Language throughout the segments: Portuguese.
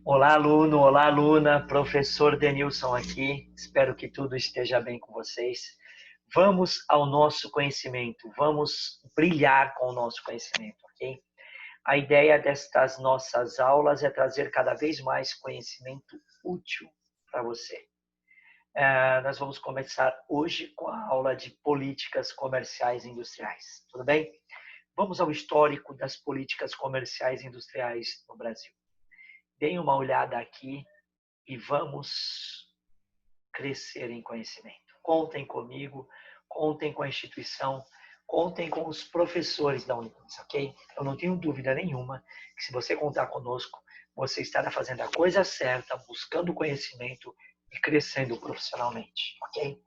Olá, aluno, olá, aluna, professor Denilson aqui. Espero que tudo esteja bem com vocês. Vamos ao nosso conhecimento, vamos brilhar com o nosso conhecimento, ok? A ideia destas nossas aulas é trazer cada vez mais conhecimento útil para você. Nós vamos começar hoje com a aula de políticas comerciais e industriais, tudo bem? Vamos ao histórico das políticas comerciais e industriais no Brasil. Deem uma olhada aqui e vamos crescer em conhecimento. Contem comigo, contem com a instituição, contem com os professores da Unidos, ok? Eu não tenho dúvida nenhuma que se você contar conosco, você estará fazendo a coisa certa, buscando conhecimento e crescendo profissionalmente, ok?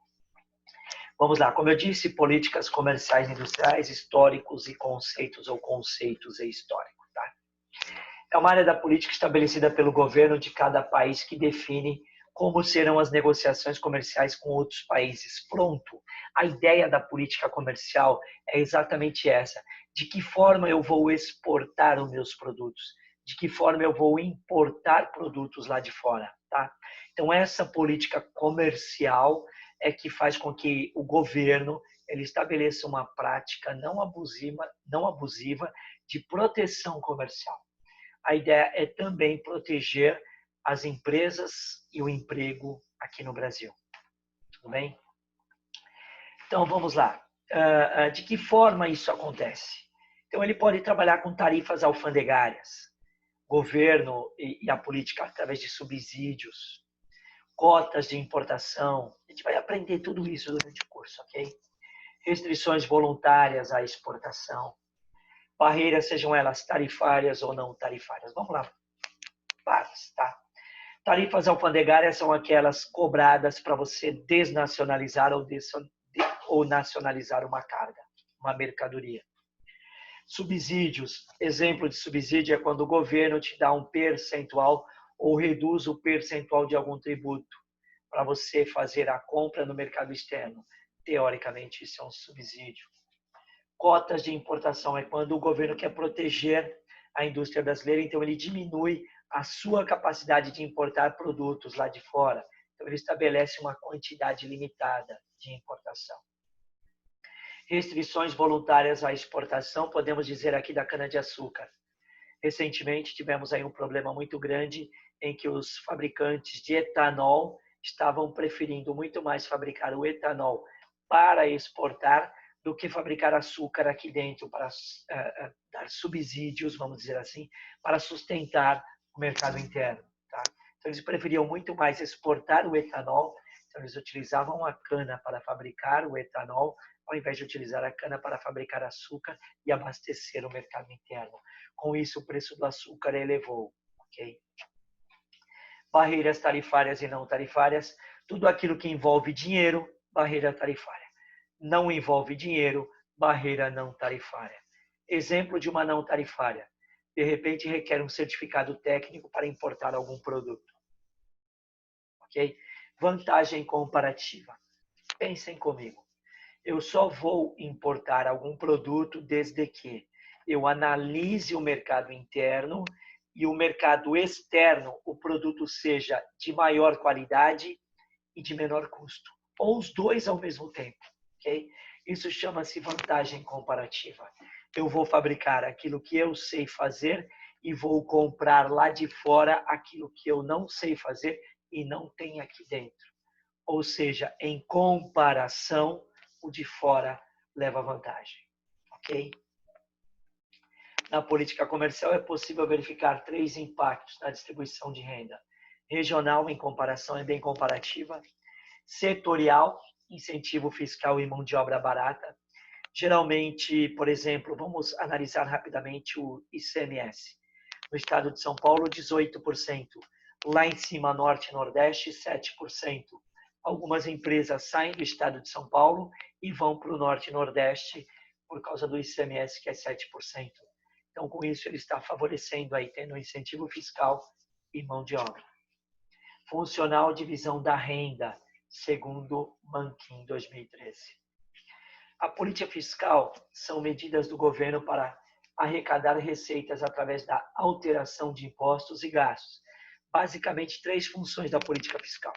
Vamos lá, como eu disse, políticas comerciais e industriais, históricos e conceitos ou conceitos e histórico, tá? É uma área da política estabelecida pelo governo de cada país que define como serão as negociações comerciais com outros países. Pronto. A ideia da política comercial é exatamente essa. De que forma eu vou exportar os meus produtos? De que forma eu vou importar produtos lá de fora? Tá? Então, essa política comercial é que faz com que o governo ele estabeleça uma prática não abusiva de proteção comercial. A ideia é também proteger as empresas e o emprego aqui no Brasil. Tudo bem? Então, vamos lá. De que forma isso acontece? Então, ele pode trabalhar com tarifas alfandegárias, governo e a política através de subsídios, cotas de importação. A gente vai aprender tudo isso durante o curso, ok? Restrições voluntárias à exportação, barreiras, sejam elas tarifárias ou não tarifárias. Vamos lá, várias, tá? Tarifas alfandegárias são aquelas cobradas para você desnacionalizar ou nacionalizar uma carga, uma mercadoria. Subsídios. Exemplo de subsídio é quando o governo te dá um percentual ou reduz o percentual de algum tributo para você fazer a compra no mercado externo. Teoricamente, isso é um subsídio. Cotas de importação é quando o governo quer proteger a indústria brasileira, então ele diminui a sua capacidade de importar produtos lá de fora. Então, ele estabelece uma quantidade limitada de importação. Restrições voluntárias à exportação, podemos dizer aqui da cana-de-açúcar. Recentemente, tivemos aí um problema muito grande em que os fabricantes de etanol estavam preferindo muito mais fabricar o etanol para exportar do que fabricar açúcar aqui dentro para dar subsídios, vamos dizer assim, para sustentar o mercado interno. Tá? Então, eles preferiam muito mais exportar o etanol, então eles utilizavam a cana para fabricar o etanol, ao invés de utilizar a cana para fabricar açúcar e abastecer o mercado interno. Com isso, o preço do açúcar elevou. Okay? Barreiras tarifárias e não tarifárias, tudo aquilo que envolve dinheiro, barreira tarifária. Não envolve dinheiro, barreira não tarifária. Exemplo de uma não tarifária. De repente, requer um certificado técnico para importar algum produto. Ok? Vantagem comparativa. Pensem comigo. Eu só vou importar algum produto desde que eu analise o mercado interno e o mercado externo, o produto seja de maior qualidade e de menor custo. Ou os dois ao mesmo tempo. Okay? Isso chama-se vantagem comparativa. Eu vou fabricar aquilo que eu sei fazer e vou comprar lá de fora aquilo que eu não sei fazer e não tem aqui dentro. Ou seja, em comparação, o de fora leva vantagem. Ok? Na política comercial é possível verificar 3 impactos na distribuição de renda. Regional, em comparação, é bem comparativa. Setorial, incentivo fiscal e mão de obra barata. Geralmente, por exemplo, vamos analisar rapidamente o ICMS. No estado de São Paulo, 18%. Lá em cima, Norte e Nordeste, 7%. Algumas empresas saem do estado de São Paulo e vão para o Norte e Nordeste por causa do ICMS, que é 7%. Então, com isso, ele está favorecendo aí, tendo incentivo fiscal e mão de obra. Funcional divisão da renda, segundo Mankin, 2013. A política fiscal são medidas do governo para arrecadar receitas através da alteração de impostos e gastos. basicamente 3 funções da política fiscal.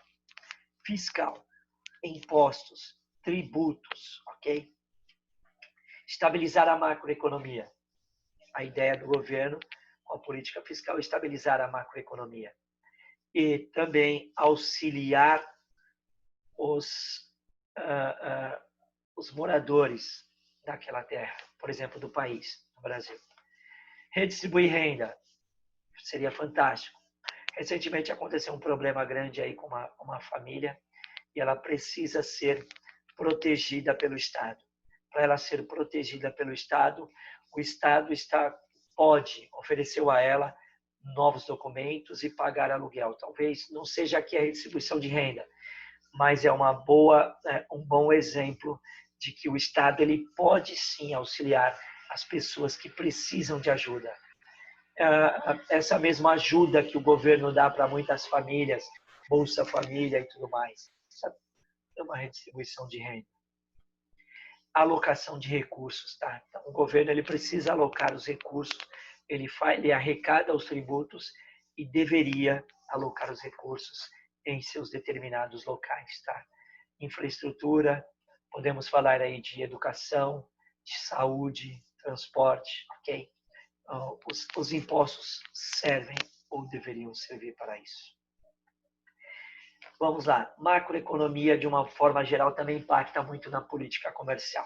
Fiscal, impostos, tributos, ok? Estabilizar a macroeconomia. A ideia do governo com a política fiscal é estabilizar a macroeconomia. E também auxiliar os moradores daquela terra, por exemplo, do país, do Brasil. Redistribuir renda seria fantástico. Recentemente aconteceu um problema grande aí com uma família e ela precisa ser protegida pelo Estado. Para ela ser protegida pelo Estado, o Estado pode oferecer a ela novos documentos e pagar aluguel. Talvez não seja aqui a redistribuição de renda, mas é um bom exemplo de que o Estado ele pode sim auxiliar as pessoas que precisam de ajuda. Essa mesma ajuda que o governo dá para muitas famílias, Bolsa Família e tudo mais, é uma redistribuição de renda. Alocação de recursos, tá? Então, o governo ele precisa alocar os recursos, ele arrecada os tributos e deveria alocar os recursos em seus determinados locais, tá? Infraestrutura, podemos falar aí de educação, de saúde, transporte, ok? Os impostos servem ou deveriam servir para isso. Vamos lá. Macroeconomia, de uma forma geral, também impacta muito na política comercial.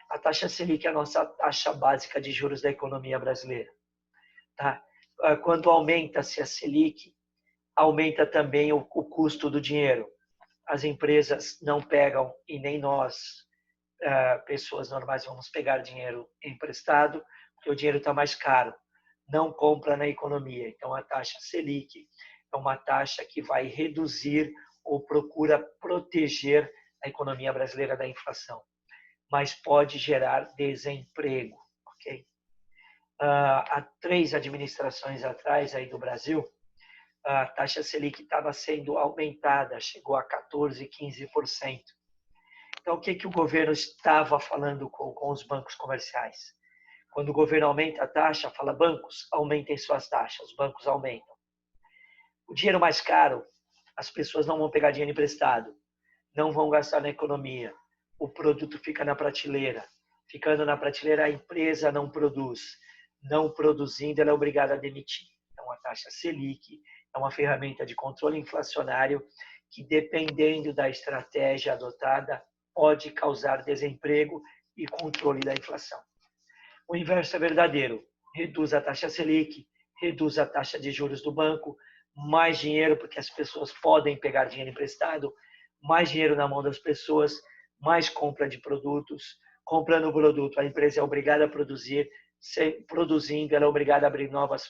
A taxa Selic é a nossa taxa básica de juros da economia brasileira. Tá? Quando aumenta-se a Selic, aumenta também o custo do dinheiro. As empresas não pegam, e nem nós, pessoas normais, vamos pegar dinheiro emprestado, porque o dinheiro está mais caro. Não compra na economia. Então, a taxa Selic é uma taxa que vai reduzir ou procura proteger a economia brasileira da inflação, mas pode gerar desemprego, ok? Há 3 administrações atrás aí do Brasil, a taxa Selic estava sendo aumentada, chegou a 14%, 15%. Então, o que o governo estava falando com os bancos comerciais? Quando o governo aumenta a taxa, fala, bancos, aumentem suas taxas, os bancos aumentam. O dinheiro mais caro, as pessoas não vão pegar dinheiro emprestado, não vão gastar na economia, o produto fica na prateleira. Ficando na prateleira, a empresa não produz. Não produzindo, ela é obrigada a demitir. Então, a taxa Selic é uma ferramenta de controle inflacionário que, dependendo da estratégia adotada, pode causar desemprego e controle da inflação. O inverso é verdadeiro. Reduz a taxa Selic, reduz a taxa de juros do banco, mais dinheiro, porque as pessoas podem pegar dinheiro emprestado, mais dinheiro na mão das pessoas, mais compra de produtos. Comprando o produto, a empresa é obrigada a produzir, produzindo, ela é obrigada a abrir novas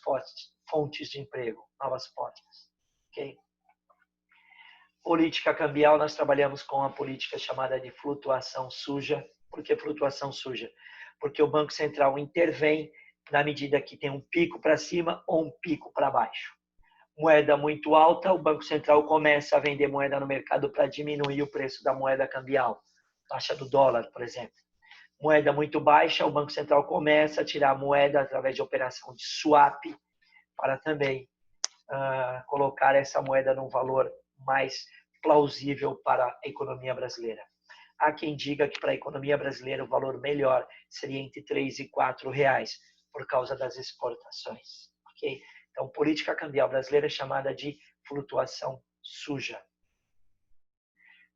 fontes de emprego, novas portas. Okay? Política cambial, nós trabalhamos com a política chamada de flutuação suja. Por que flutuação suja? Porque o Banco Central intervém na medida que tem um pico para cima ou um pico para baixo. Moeda muito alta, o Banco Central começa a vender moeda no mercado para diminuir o preço da moeda cambial, taxa do dólar, por exemplo. Moeda muito baixa, o Banco Central começa a tirar a moeda através de operação de swap para também colocar essa moeda num valor mais plausível para a economia brasileira. Há quem diga que para a economia brasileira o valor melhor seria entre 3 e 4 reais por causa das exportações. Okay? Então, política cambial brasileira é chamada de flutuação suja.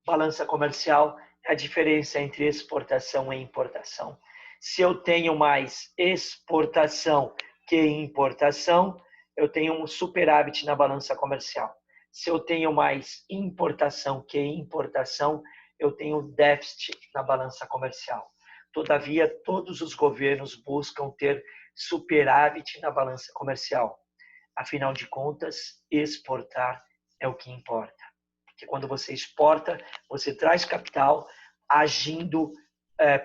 Balança comercial é a diferença entre exportação e importação. Se eu tenho mais exportação que importação, eu tenho um superávit na balança comercial. Se eu tenho mais importação que importação, eu tenho déficit na balança comercial. Todavia, todos os governos buscam ter superávit na balança comercial. Afinal de contas, exportar é o que importa. Porque quando você exporta, você traz capital agindo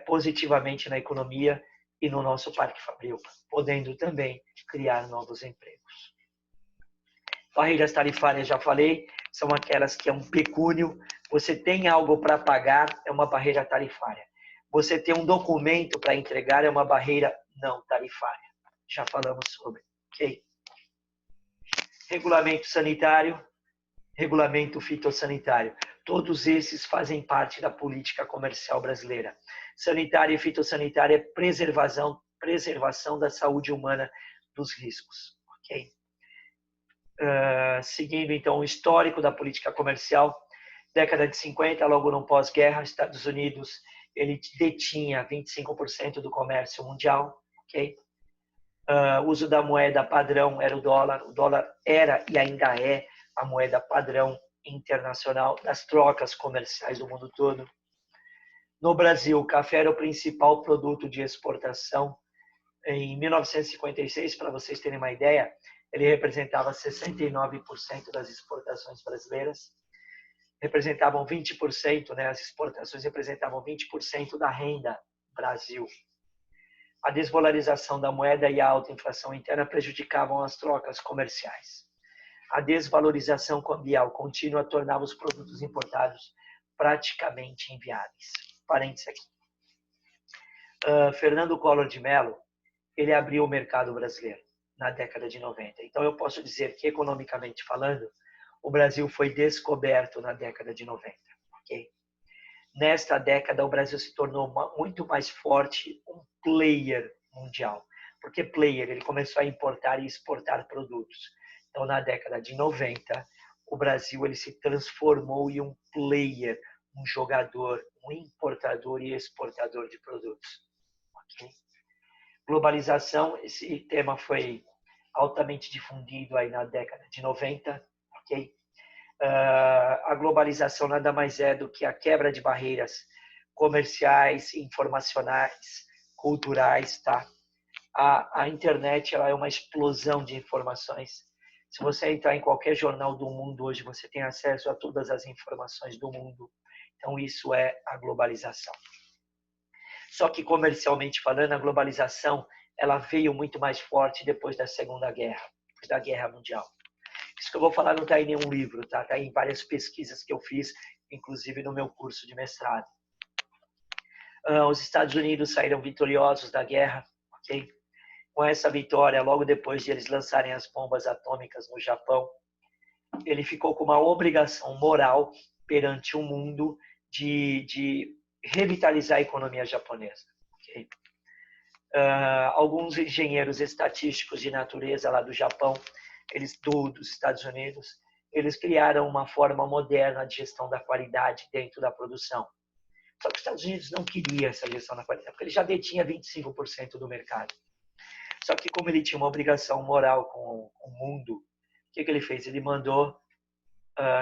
positivamente na economia e no nosso parque fabril, podendo também criar novos empregos. Barreiras tarifárias, já falei, são aquelas que é um pecúnio. Você tem algo para pagar, é uma barreira tarifária. Você tem um documento para entregar, é uma barreira não tarifária. Já falamos sobre, ok? Regulamento sanitário, regulamento fitossanitário. Todos esses fazem parte da política comercial brasileira. Sanitário e fitossanitário é preservação da saúde humana dos riscos. Ok? Seguindo, então, o histórico da política comercial, década de 50, logo no pós-guerra, Estados Unidos ele detinha 25% do comércio mundial. Ok? O uso da moeda padrão era o dólar era e ainda é a moeda padrão internacional das trocas comerciais do mundo todo. No Brasil, o café era o principal produto de exportação. Em 1956, para vocês terem uma ideia, ele representava 69% das exportações brasileiras. Representavam 20%, né, as exportações representavam 20% da renda Brasil. A desvalorização da moeda e a alta inflação interna prejudicavam as trocas comerciais. A desvalorização cambial contínua tornava os produtos importados praticamente inviáveis. Parênteses aqui. Fernando Collor de Mello, ele abriu o mercado brasileiro na década de 90. Então, eu posso dizer que, economicamente falando, o Brasil foi descoberto na década de 90. Okay? Nesta década, o Brasil se tornou muito mais forte, um player mundial. Porque player, ele começou a importar e exportar produtos. Então, na década de 90, o Brasil ele se transformou em um player, um jogador, um importador e exportador de produtos. Okay? Globalização, esse tema foi altamente difundido aí na década de 90. Okay? A globalização nada mais é do que a quebra de barreiras comerciais, informacionais, culturais, tá? A internet ela é uma explosão de informações. Se você entrar em qualquer jornal do mundo hoje, você tem acesso a todas as informações do mundo. Então, isso é a globalização. Só que, comercialmente falando, a globalização ela veio muito mais forte depois da Segunda Guerra, depois da Guerra Mundial. Isso que eu vou falar não está em nenhum livro, tá? Está em várias pesquisas que eu fiz, inclusive no meu curso de mestrado. Os Estados Unidos saíram vitoriosos da guerra, ok? Com essa vitória, logo depois de eles lançarem as bombas atômicas no Japão, ele ficou com uma obrigação moral perante o mundo de revitalizar a economia japonesa. Okay? Alguns engenheiros estatísticos de natureza lá do Japão, dos Estados Unidos, eles criaram uma forma moderna de gestão da qualidade dentro da produção. Só que os Estados Unidos não queria essa gestão da qualidade, porque ele já detinha 25% do mercado. Só que como ele tinha uma obrigação moral com o mundo, o que ele fez? Ele mandou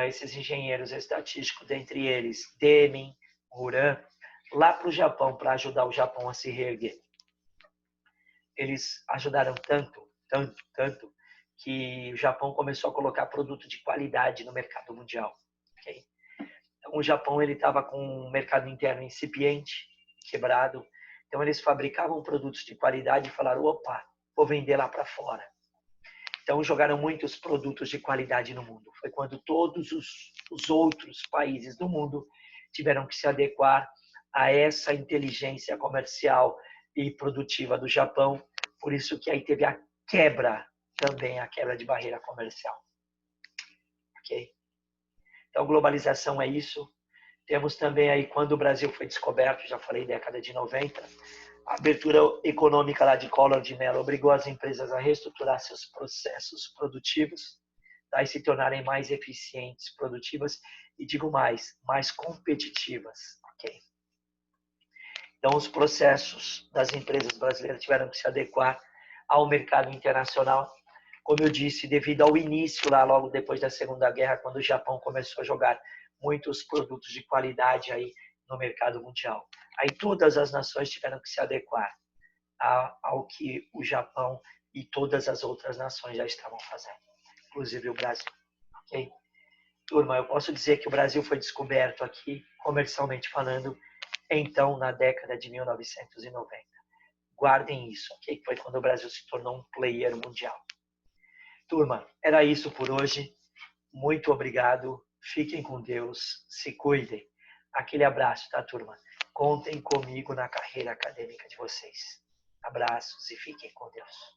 esses engenheiros estatísticos, dentre eles Deming, Uran, lá para o Japão, para ajudar o Japão a se reerguer. Eles ajudaram tanto, que o Japão começou a colocar produto de qualidade no mercado mundial. Okay? Então, o Japão estava com um mercado interno incipiente, quebrado. Então, eles fabricavam produtos de qualidade e falaram, opa, vou vender lá para fora. Então, jogaram muitos produtos de qualidade no mundo. Foi quando todos os outros países do mundo tiveram que se adequar a essa inteligência comercial e produtiva do Japão. Por isso que aí teve a quebra de barreira comercial. Ok? Então, globalização é isso. Temos também aí, quando o Brasil foi descoberto, já falei, década de 90, a abertura econômica lá de Collor de Mello obrigou as empresas a reestruturar seus processos produtivos, tá? E se tornarem mais eficientes, produtivas e, digo mais competitivas. Okay? Então, os processos das empresas brasileiras tiveram que se adequar ao mercado internacional. Como eu disse, devido ao início, lá logo depois da Segunda Guerra, quando o Japão começou a jogar muitos produtos de qualidade aí no mercado mundial. Aí todas as nações tiveram que se adequar ao que o Japão e todas as outras nações já estavam fazendo, inclusive o Brasil. Okay? Turma, eu posso dizer que o Brasil foi descoberto aqui, comercialmente falando, então na década de 1990. Guardem isso, ok? Foi quando o Brasil se tornou um player mundial. Turma, era isso por hoje. Muito obrigado. Fiquem com Deus. Se cuidem. Aquele abraço, tá, turma? Contem comigo na carreira acadêmica de vocês. Abraços e fiquem com Deus.